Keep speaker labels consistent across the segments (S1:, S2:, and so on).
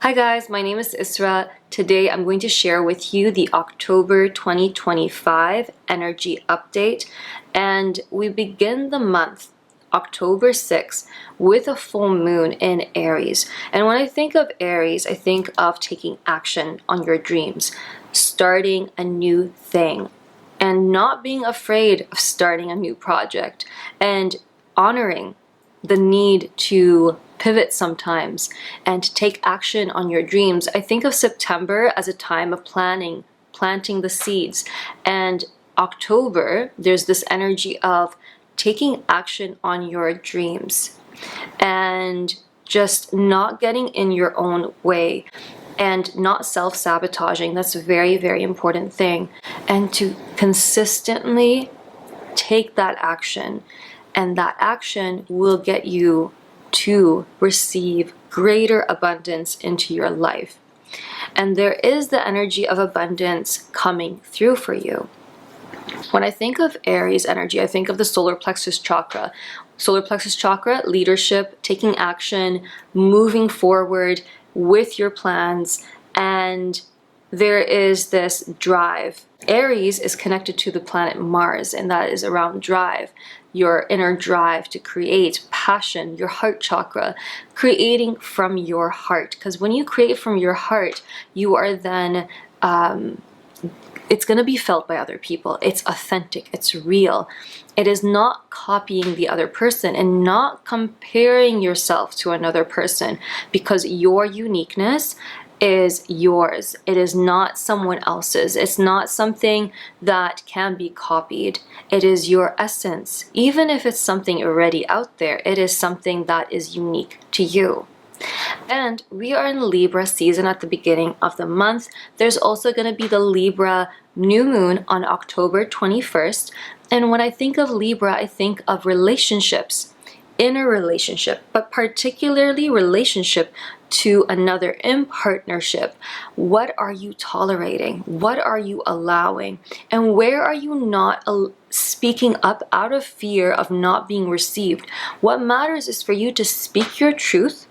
S1: Hi guys, my name is Isra. Today I'm going to share with you the October 2025 energy update, and we begin the month October 6th with a full moon in Aries. And when I think of Aries, I think of taking action on your dreams, starting a new thing, and not being afraid of starting a new project, and honoring the need to pivot sometimes and take action on your dreams. I think of September as a time of planting the seeds, and October, there's this energy of taking action on your dreams and just not getting in your own way and not self-sabotaging. That's a very, very important thing. And to consistently take that action, and that action will get you to receive greater abundance into your life. And there is the energy of abundance coming through for you. When I think of Aries energy, I think of the solar plexus chakra. Solar plexus chakra, leadership, taking action, moving forward with your plans, and there is this drive. Aries is connected to the planet Mars, and that is around drive, your inner drive to create, passion, your heart chakra, creating from your heart. Because when you create from your heart, you are then, it's going to be felt by other people. It's authentic, it's real. It is not copying the other person and not comparing yourself to another person, because your uniqueness is yours. It is not someone else's. It's not something that can be copied. It is your essence. Even if it's something already out there, it is something that is unique to you. And we are in Libra season at the beginning of the month. There's also going to be the Libra new moon on October 21st. And when I think of Libra, I think of relationships, inner relationship, but particularly relationship to another, in partnership. What are you tolerating? What are you allowing? And where are you not speaking up out of fear of not being received? What matters is for you to speak your truth,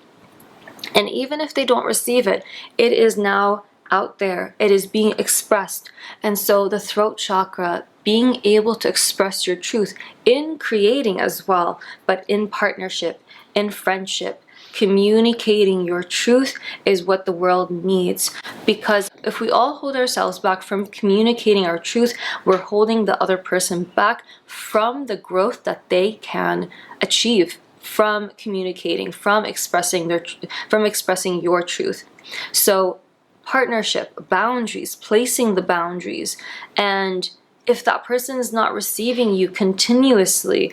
S1: and even if they don't receive it, it is now out there. It is being expressed. And so the throat chakra, being able to express your truth in creating as well, but in partnership, in friendship, communicating your truth is what the world needs. Because if we all hold ourselves back from communicating our truth, we're holding the other person back from the growth that they can achieve from communicating, from expressing your truth. So partnership, boundaries, placing the boundaries. And if that person is not receiving you continuously,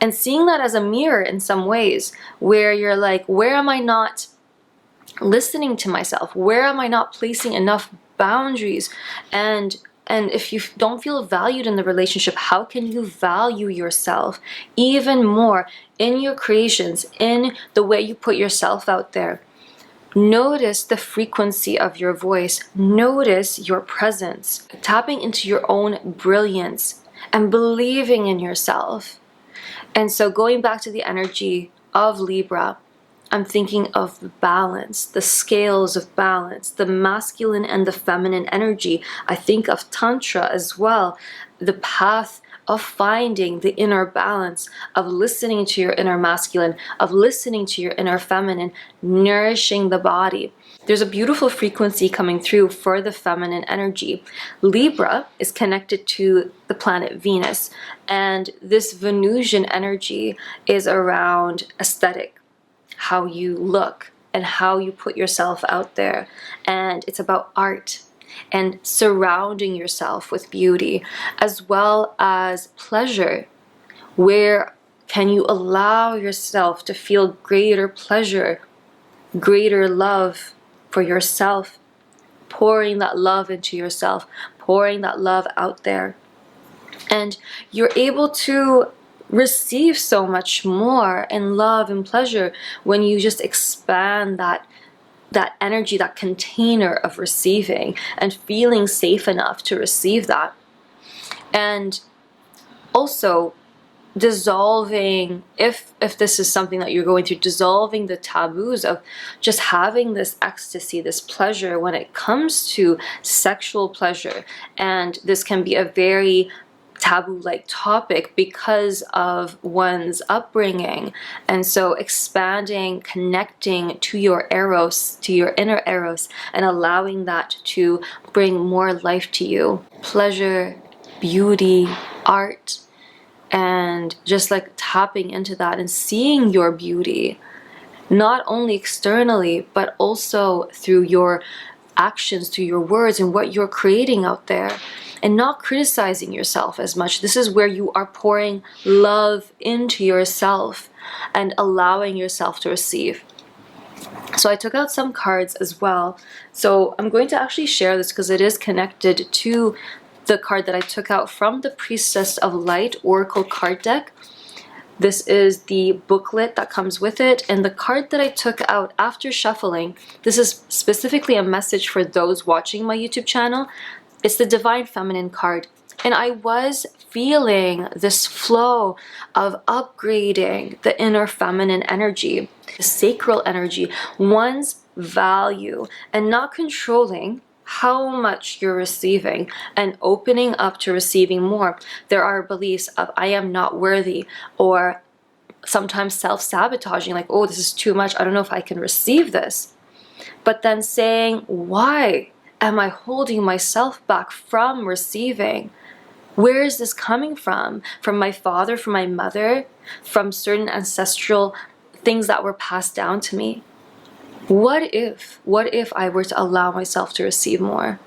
S1: and seeing that as a mirror in some ways, where you're like, where am I not listening to myself? Where am I not placing enough boundaries? And if you don't feel valued in the relationship, how can you value yourself even more in your creations, in the way you put yourself out there? Notice the frequency of your voice. Notice your presence. Tapping into your own brilliance and believing in yourself. And so going back to the energy of Libra, I'm thinking of balance, the scales of balance, the masculine and the feminine energy. I think of Tantra as well, the path of finding the inner balance, of listening to your inner masculine, of listening to your inner feminine, nourishing the body. There's a beautiful frequency coming through for the feminine energy. Libra is connected to the planet Venus, and this Venusian energy is around aesthetic, how you look and how you put yourself out there. And it's about art and surrounding yourself with beauty, as well as pleasure. Where can you allow yourself to feel greater pleasure, greater love for yourself, pouring that love into yourself, pouring that love out there. And you're able to receive so much more in love and pleasure when you just expand that energy, that container of receiving and feeling safe enough to receive that. And also, dissolving, if this is something that you're going through, dissolving the taboos of just having this ecstasy, this pleasure when it comes to sexual pleasure. And this can be a very taboo-like topic because of one's upbringing. And so expanding, connecting to your eros, to your inner eros, and allowing that to bring more life to you. Pleasure, beauty, art, and just like tapping into that and seeing your beauty, not only externally, but also through your actions, through your words and what you're creating out there, and not criticizing yourself as much. This is where you are pouring love into yourself and allowing yourself to receive. So I took out some cards as well. So I'm going to actually share this because it is connected to the card that I took out from the Priestess of Light Oracle card deck. This is the booklet that comes with it, and the card that I took out after shuffling, this is specifically a message for those watching my YouTube channel. It's the Divine Feminine card, and I was feeling this flow of upgrading the inner feminine energy, the sacral energy, one's value, and not controlling how much you're receiving and opening up to receiving more. There are beliefs of I am not worthy, or sometimes self-sabotaging, like, oh, this is too much, I don't know if I can receive this. But then saying, why am I holding myself back from receiving? Where is this coming from? From my father, from my mother, from certain ancestral things that were passed down to me? What if I were to allow myself to receive more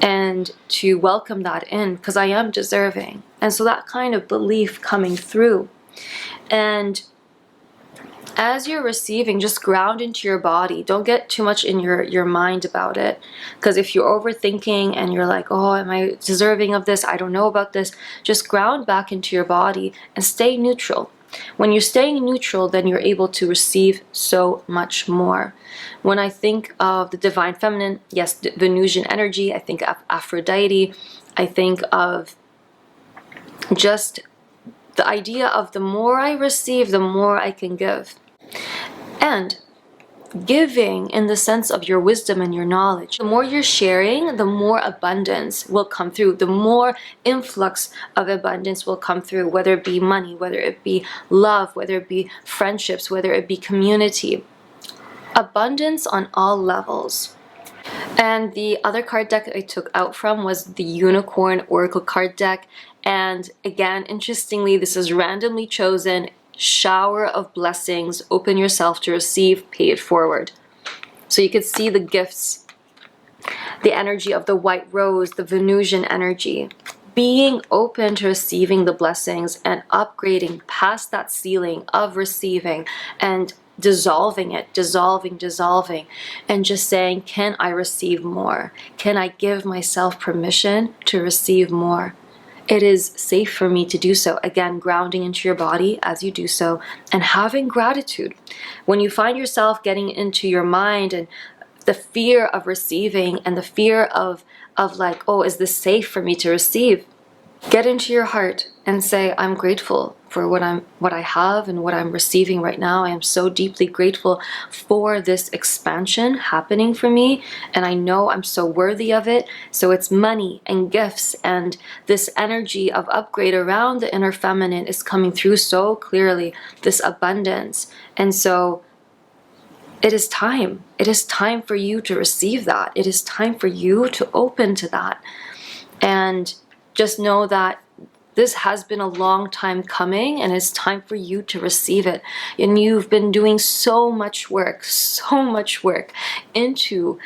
S1: and to welcome that in, because I am deserving? And so that kind of belief coming through. And as you're receiving, just ground into your body. Don't get too much in your mind about it, because if you're overthinking and you're like, oh, am I deserving of this? I don't know about this. Just ground back into your body and stay neutral. When you're staying neutral, then you're able to receive so much more. When I think of the Divine Feminine, yes, Venusian energy, I think of Aphrodite, I think of just the idea of the more I receive, the more I can give. And giving in the sense of your wisdom and your knowledge. The more you're sharing, the more abundance will come through. The more influx of abundance will come through, whether it be money, whether it be love, whether it be friendships, whether it be community. Abundance on all levels. And the other card deck I took out from was the Unicorn Oracle card deck. And again, interestingly, this is randomly chosen. Shower of blessings, open yourself to receive, pay it forward. So you could see the gifts, the energy of the white rose, the Venusian energy, being open to receiving the blessings and upgrading past that ceiling of receiving and dissolving it, dissolving, and just saying, can I receive more? Can I give myself permission to receive more? It is safe for me to do so. Again, grounding into your body as you do so, and having gratitude. When you find yourself getting into your mind and the fear of receiving and the fear of like, oh, is this safe for me to receive? Get into your heart and say, I'm grateful for what I have and what I'm receiving right now. I am so deeply grateful for this expansion happening for me, and I know I'm so worthy of it. So it's money and gifts, and this energy of upgrade around the inner feminine is coming through so clearly, this abundance. And so it is time. It is time for you to receive that. It is time for you to open to that. And just know that this has been a long time coming, and it's time for you to receive it. And you've been doing so much work into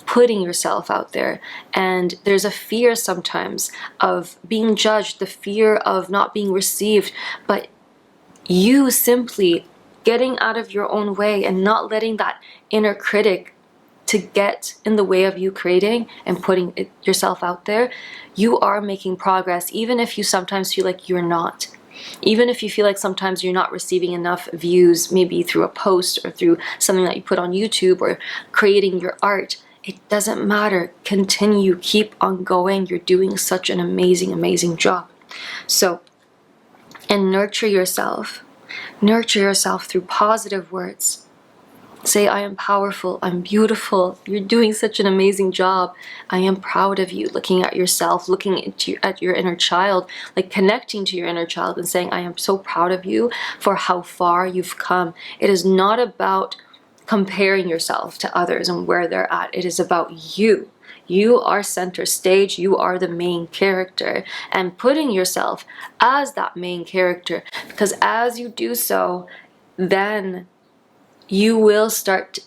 S1: putting yourself out there. And there's a fear sometimes of being judged, the fear of not being received, but you simply getting out of your own way and not letting that inner critic to get in the way of you creating and putting yourself out there, you are making progress, even if you sometimes feel like you're not. Even if you feel like sometimes you're not receiving enough views, maybe through a post or through something that you put on YouTube or creating your art, it doesn't matter. Continue, keep on going. You're doing such an amazing, amazing job. So and nurture yourself. Nurture yourself through positive words. Say, I am powerful, I'm beautiful, you're doing such an amazing job, I am proud of you. Looking at yourself, looking at your inner child, like connecting to your inner child and saying, I am so proud of you for how far you've come. It is not about comparing yourself to others and where they're at. It is about you. You are center stage, you are the main character, and putting yourself as that main character, because as you do so, then you will start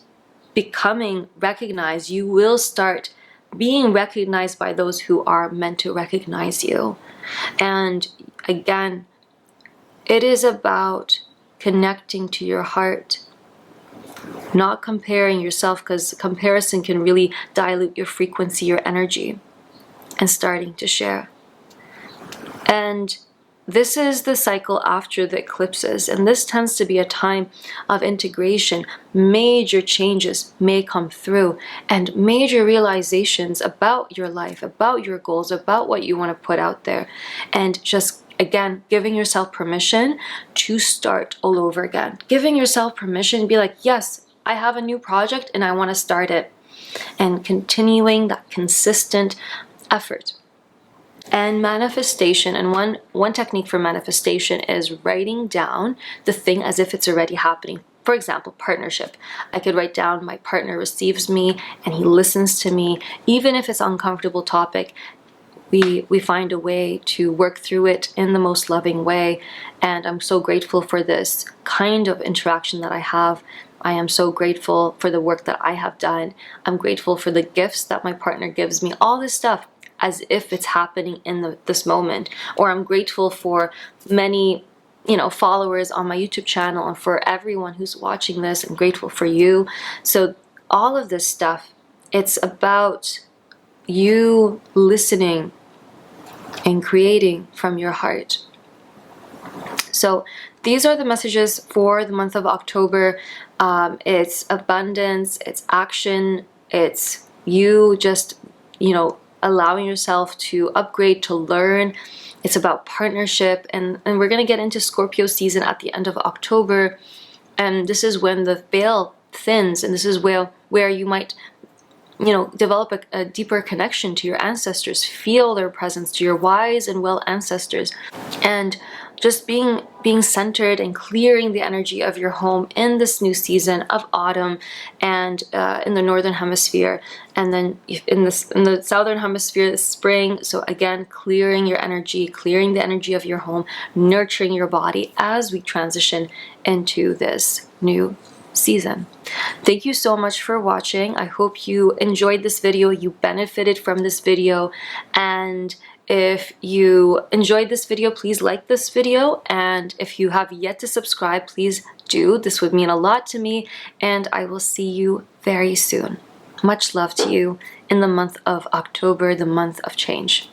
S1: becoming recognized. You will start being recognized by those who are meant to recognize you. And again, it is about connecting to your heart, not comparing yourself, because comparison can really dilute your frequency, your energy, and starting to share. And this is the cycle after the eclipses, and this tends to be a time of integration. Major changes may come through, and major realizations about your life, about your goals, about what you want to put out there. And just, again, giving yourself permission to start all over again. Giving yourself permission to be like, yes, I have a new project and I want to start it. And continuing that consistent effort. And manifestation, and one technique for manifestation is writing down the thing as if it's already happening. For example, partnership. I could write down, my partner receives me and he listens to me. Even if it's an uncomfortable topic, we find a way to work through it in the most loving way. And I'm so grateful for this kind of interaction that I have. I am so grateful for the work that I have done. I'm grateful for the gifts that my partner gives me. All this stuff as if it's happening in this moment. Or I'm grateful for many, followers on my YouTube channel, and for everyone who's watching this. I'm grateful for you. So all of this stuff, it's about you listening and creating from your heart. So these are the messages for the month of October. It's abundance, it's action, it's you just, allowing yourself to upgrade, to learn. It's about partnership, and we're going to get into Scorpio season at the end of October, and this is when the veil thins, and this is where you might develop a deeper connection to your ancestors, feel their presence, to your wise and well ancestors, and just being centered and clearing the energy of your home in this new season of autumn, and in the northern hemisphere, and then in the southern hemisphere, the spring. So again, clearing your energy, clearing the energy of your home, nurturing your body as we transition into this new season. Thank you so much for watching. I hope you enjoyed this video, you benefited from this video, and if you enjoyed this video, please like this video, and if you have yet to subscribe, please do. This would mean a lot to me, and I will see you very soon. Much love to you in the month of October, the month of change.